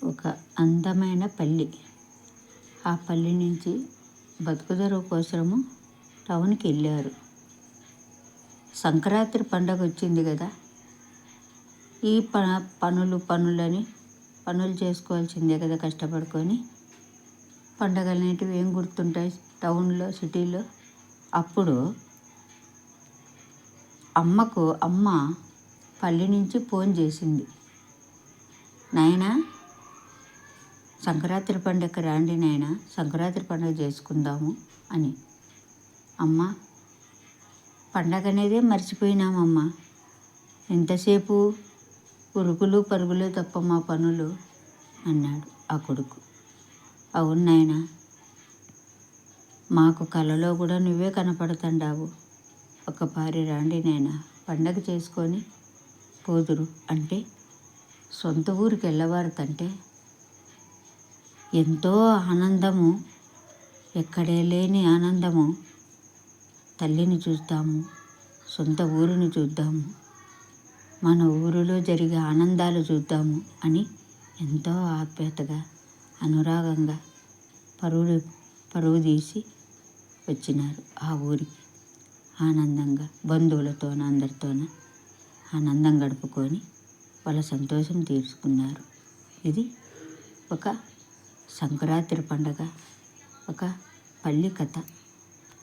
ఒక అందమైన పల్లి. ఆ పల్లి నుంచి బతుకుదెరువు కోసము టౌన్కి వెళ్ళారు. సంక్రాంతి పండగ వచ్చింది కదా, ఈ పనులని పనులు చేసుకోవాల్సిందే కదా కష్టపడుకొని. పండగలు అనేటివి ఏం గుర్తుంటాయి టౌన్లో, సిటీలో. అప్పుడు అమ్మ పల్లి నుంచి ఫోన్ చేసింది, నాయనా సంక్రాంతి పండగకి రాండి నాయనా, సంక్రాంతి పండుగ చేసుకుందాము అని. అమ్మ, పండగ అనేదే మర్చిపోయినామమ్మా, ఎంతసేపు ఉరుకులు పరుగులు తప్ప మా పనులు అన్నాడు ఆ కొడుకు. అవును నాయనా, మాకు కలలో కూడా నువ్వే కనపడుతుండావు, ఒకపారి రాండి నాయనా, పండగ చేసుకొని పోదురు అంటే సొంత ఊరికి వెళ్ళవారుతంటే ఎంతో ఆనందము, ఎక్కడే లేని ఆనందము. తల్లిని చూద్దాము, సొంత ఊరిని చూద్దాము, మన ఊరిలో జరిగే ఆనందాలు చూద్దాము అని ఎంతో ఆప్యాయతగా, అనురాగంగా పరువు తీసి వచ్చినారు ఆ ఊరికి. ఆనందంగా బంధువులతోన అందరితోన ఆనందం గడుపుకొని వాళ్ళ సంతోషం తీర్చుకున్నారు. ఇది ఒక సంక్రాంతి పండగ, ఒక పల్లి కథ.